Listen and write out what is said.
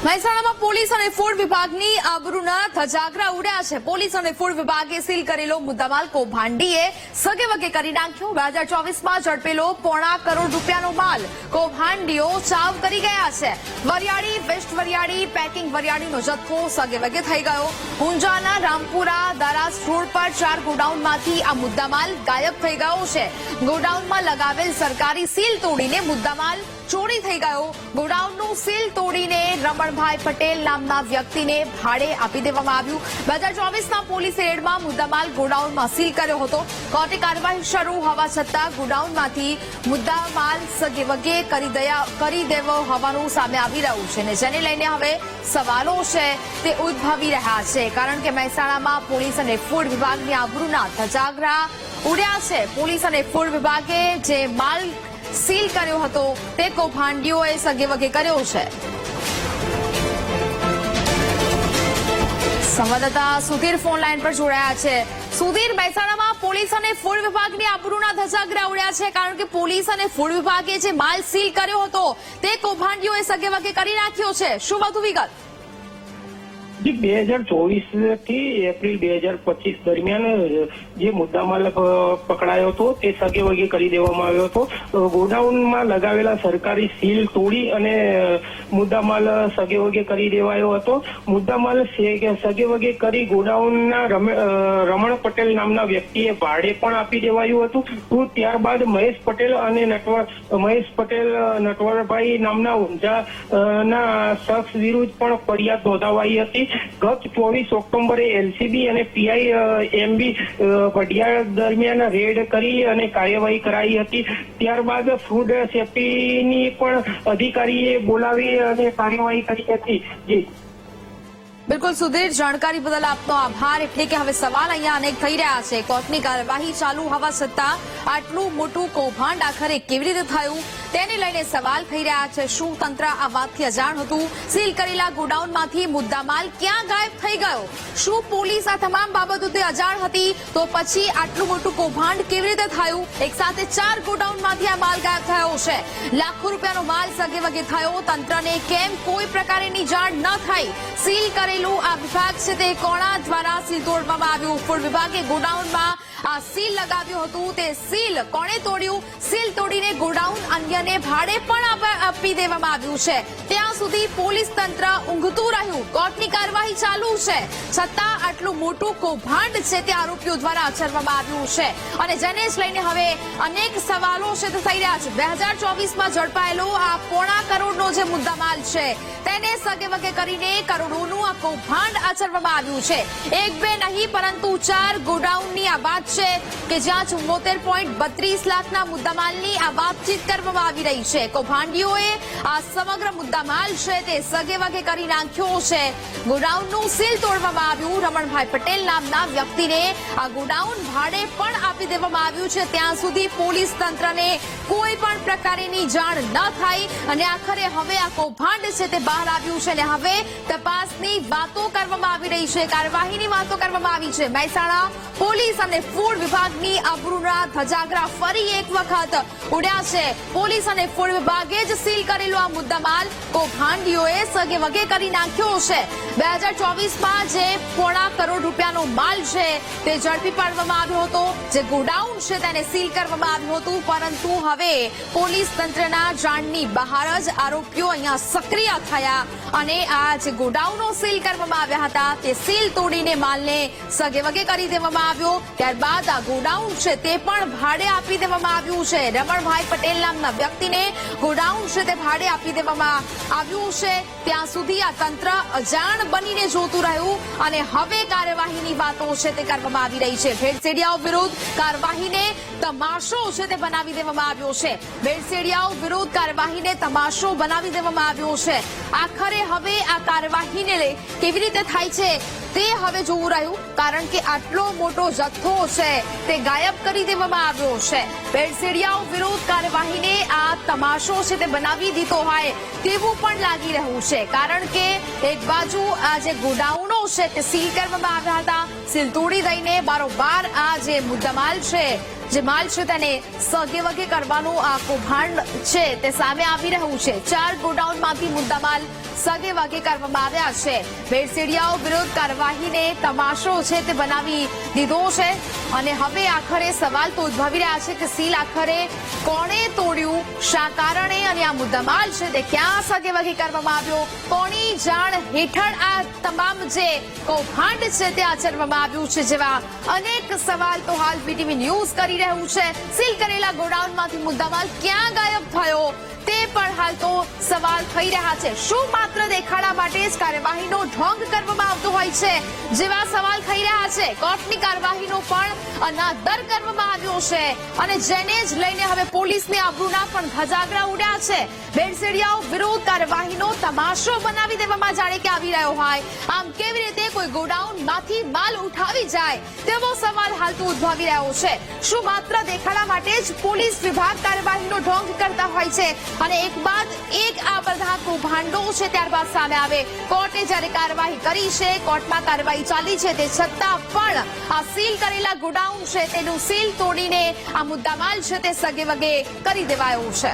મહેસાણામાં પોલીસ અને ફૂડ વિભાગની આબરૂના ધજાગરા ઉડ્યા છે। પોલીસ અને ફૂડ વિભાગે સીલ કરેલો મુદ્દામાલ કૌભાંડીએ સગેવગે કરી નાખ્યો। 2024માં ઝડપેલો ₹1.25 કરોડનો માલ કૌભાંડીઓ ચાવ કરી ગયા છે। વરિયાળી, વેસ્ટ વરિયાળી, પેકિંગ વરિયાળીનો જથ્થો સગેવગે થઈ ગયો। ઊંઝાના રામપુરા દારાસ રોડ પર 4 ગોડાઉનમાંથી આ મુદ્દામાલ ગાયબ થઈ ગયો છે। ગોડાઉનમાં લગાવેલ સરકારી સીલ તોડીને મુદ્દામાલ ચોરી થઈ ગયો। ગોડાઉનનું સીલ તોડીને રમણભાઈ પટેલ નામના વ્યક્તિને ભાડે આપી દેવામાં આવ્યું। 2024ના પોલીસે રેડમાં મુદ્દામાલ ગોડાઉનમાં સીલ કર્યો હતો। કોર્ટે કાર્યવાહી શરૂ હોવા છતાં ગોડાઉનમાંથી મુદ્દામાલ સગેવગે કરી દેવો હોવાનું સામે આવી રહ્યું છે, ને જેને લઈને હવે સવાલો છે તે ઉદ્ભવી રહ્યા છે, કારણ કે મહેસાણામાં પોલીસ અને ફૂડ વિભાગની આબરૂના ધજાગરા ઉડ્યા છે। પોલીસ અને ફૂડ વિભાગે જે માલ સીલ કર્યો હતો તે કૌભાંડીઓએ સગેવગે કર્યો છે। સંવાદદાતા સુધીર ફોન લાઈન પર જોડાયા છે। સુધીર, મહેસાણામાં પોલીસ અને ફૂડ વિભાગની આબરૂના ધજાગરા ઉડ્યા છે, કારણ કે પોલીસ અને ફૂડ વિભાગે જે માલ સીલ કર્યો હતો તે કૌભાંડીઓએ સગેવગે કરી નાખ્યો છે। શું વધુ વિગત? 2024 થી એપ્રિલ 2025 દરમિયાન જે મુદ્દામાલ પકડાયો હતો તે સગેવગે કરી દેવામાં આવ્યો હતો। ગોડાઉનમાં લગાવેલા સરકારી સીલ તોડી અને મુદ્દામાલ સગેવગે કરી દેવાયો હતો। મુદ્દામાલ સગેવગે કરી ગોડાઉનના રમણ પટેલ નામના વ્યક્તિએ ભાડે પણ આપી દેવાયું હતું। ત્યારબાદ મહેશ પટેલ નટવરભાઈ નામના ઊંઝાના શખ્સ વિરુદ્ધ પણ ફરિયાદ નોંધાવાઈ હતી। ગત 24 ઓક્ટોબરે એલસીબી અને પીઆઈ એમબી ભડિયાળ દરમિયાન રેડ કરી અને કાર્યવાહી કરાઈ હતી। ત્યારબાદ ફૂડ સેફ્ટીની પણ અધિકારીએ બોલાવી અને કાર્યવાહી કરી હતી। બિલકુલ સુધીર, જાણકારી બદલ આપનો આભાર। એટલે કે હવે સવાલ અહીંયા અનેક થઈ રહ્યા છે। કોર્ટની કાર્યવાહી ચાલુ હોવા છતાં આટલું મોટું કૌભાંડ આખરે કેવી રીતે થયું તેને લઈને સવાલ થઈ રહ્યા છે। શું તંત્ર આ વાતથી અજાણ હતું? સીલ કરેલા ગોડાઉનમાંથી મુદ્દામાલ ક્યાં ગાયબ થઈ ગયો? શું પોલીસ આ તમામ બાબતોથી અજાણ હતી? તો પછી આટલું મોટું કૌભાંડ કેવી રીતે થયું? એક સાથે 4 ગોડાઉનમાંથી આ માલ ગાયબ થયો છે। લાખો રૂપિયાનો માલ સગેવગે થયો। તંત્રને કેમ કોઈ પ્રકારની જાણ ન થઈ? સીલ કરેલું આ વિભાગ છે તે કોના દ્વારા સીલ તોડવામાં આવ્યું? ફૂડ વિભાગે ગોડાઉનમાં આ સીલ લગાવ્યું હતું, તે સીલ કોણે તોડ્યું? સીલ તોડીને ગોડાઉન અન્યને ભાડે પણ આપી દેવામાં આવ્યું છે। ત્યાં સુધી પોલીસ તંત્ર ઊંઘતું રહ્યું। કોર્ટની કાર્યવાહી ચાલુ છે, છતાં આટલું મોટું કૌભાંડ છે તે આરોપીઓ દ્વારા આચરવામાં આવ્યું છે, અને જેને જ લઈને હવે અનેક સવાલો છે તે થઈ રહ્યા છે। 2024માં ઝડપાયેલો આ ₹1.25 કરોડનો જે મુદ્દામાલ છે તેને સગેવગે કરીને કરોડોનું આ કૌભાંડ આચરવામાં આવ્યું છે। એક બે નહીં પરંતુ 4 ગોડાઉનની આ વાત છે કે જ્યાં 74.32 લાખના મુદ્દામાલની આ વાતચીત કરવામાં આવી રહી છે। કૌભાંડીઓએ આ સમગ્ર મુદ્દામાલ છે તે સગેવગે કરી નાખ્યો છે। ગોડાઉનનું સીલ તોડવામાં આવ્યું। રમણભાઈ પટેલ નામના વ્યક્તિને આ ગોડાઉન ભાડે પણ આપી દેવામાં આવ્યું છે। ત્યાં સુધી પોલીસ તંત્રને કોઈ પણ પ્રકારની જાણ ન થઈ, અને આખરે હવે આ કૌભાંડ છે તે બહાર આવ્યું છે, અને હવે તપાસની વાતો કરવામાં આવી રહી છે, કાર્યવાહીની વાતો કરવામાં આવી છે। મહેસાણા પોલીસ અને ફૂડ વિભાગની આબરૂના ધજાગરા ફરી એક વખત ઉડ્યા છે। પોલીસ અને ફૂડ વિભાગે જ સીલ કરેલો આ મુદ્દામાલ કૌભાંડીઓએ સગેવગે કરી નાખ્યો છે। 2024માં જે ₹1.25 કરોડ રૂપિયાનો માલ છે તે ઝડપી પાડવામાં આવ્યો હતો। જે ગોડાઉન છે તેને સીલ કરવામાં આવ્યું હતું, પરંતુ હવે પોલીસ તંત્રના જાણની બહાર જ આરોપીઓ અહીંયા સક્રિય થયા, અને આ જે ગોડાઉનો સીલ કરવામાં આવ્યા હતા તે સીલ તોડીને માલને સગેવગે કરી દેવામાં આવ્યો। ત્યારબાદ આ ગોડાઉન છે તે પણ ભાડે આપી દેવામાં આવ્યું છે। રમણભાઈ પટેલ નામના વ્યક્તિને ગોડાઉન છે તે ભાડે આપી દેવામાં આવ્યું છે। ત્યાં સુધી આ તંત્ર અજાણ બનીને જોતું રહ્યું, અને હવે કાર્યવાહીની વાતો છે તે કરવામાં આવી રહી છે। ભેળસેડિયાઓ વિરુદ્ધ કાર્યવાહીને તમાશો છે તે બનાવી દેવામાં આવ્યો છે। ભેળસેડિયાઓ વિરુદ્ધ કાર્યવાહીને તમાશો બનાવી દેવામાં આવ્યો છે। આખરે હવે આ કાર્યવાહીને કેવી રીતે થાય છે તે હવે જોવું રહ્યું, કારણ કે આટલો મોટો જથ્થો છે તે ગાયબ કરી દેવામાં આવ્યો છે। ભેળસેડિયાઓ વિરુદ્ધ કાર્યવાહીને આ તમાશો છે તે બનાવી દીધો હોય તેવું પણ લાગી રહ્યું છે, કારણ કે એક બાજુ આ જે ગોડાઉનો છે તે સીલ કરવામાં આવ્યા હતા, સીલ તોડી દઈને બારોબાર આ જે મુદ્દામાલ છે જે માલ છે તેને સગેવગે કરવાનું આ કૌભાંડ છે તે સામે આવી રહ્યું છે। 4 ગોડાઉનમાંથી મુદ્દામાલ સગે વગે કરવામાં આવ્યા છે. ભેળસેડિયાઓ વિરુદ્ધ કાર્યવાહીને તમાશો છે તે બનાવી દીધો છે અને હવે આખરે સવાલ તો ઉદ્ભવી રહ્યા છે કે સીલ આખરે કોણે તોડ્યું, શા કારણે અને આ મુદ્દામાલ છે તે ક્યાં સગે વગે કરવામાં આવ્યો, કોની જાણ હેઠળ આ તમામ જે કૌભાંડ છે તે આચરવામાં આવ્યું છે જેવા અનેક સવાલ તો હાલ બીટીવી ન્યૂઝ કરી રહ્યું છે. સીલ કરેલા ગોડાઉનમાંથી મુદ્દામાલ ક્યાં ગાયબ થયો તે પણ હાલ તો સવાલ થઈ રહ્યા છે. શું માત્ર દેખાડા માટે જ કાર્યવાહીનો ઢોંગ કરવામાં આવતો હોય છે જેવા સવાલ થઈ રહ્યા છે. કોર્ટની કાર્યવાહીનો પણ અનાદર કરવામાં આવ્યો છે અને જેને જ લઈને હવે પોલીસની આબરૂના પણ ધજાગરા ઉડ્યા છે. ભેળસેડિયાઓ વિરુદ્ધ કાર્યવાહીનો તમાશો બનાવી દેવામાં જાણે કે આવી રહ્યો હોય. આમ કેવી રીતે કોઈ ગોડાઉનમાંથી માલ ઉઠાવી જાય તેવો સવાલ હાલ તો ઉદ્ભવી રહ્યો છે. શું માત્ર દેખાડા માટે જ પોલીસ વિભાગ કાર્યવાહીનો ઢોંગ કરતા હોય છે અને એક બાદ એક આ બધા કૌભાંડો છે ત્યારબાદ સામે આવે. કોર્ટે જ્યારે કાર્યવાહી કરી છે, કોર્ટમાં કાર્યવાહી ચાલી છે, તે છતાં પણ આ સીલ કરેલા ગોડાઉન છે તેનું સીલ તોડીને આ મુદ્દામાલ છે તે સગે વગે કરી દેવાયો છે.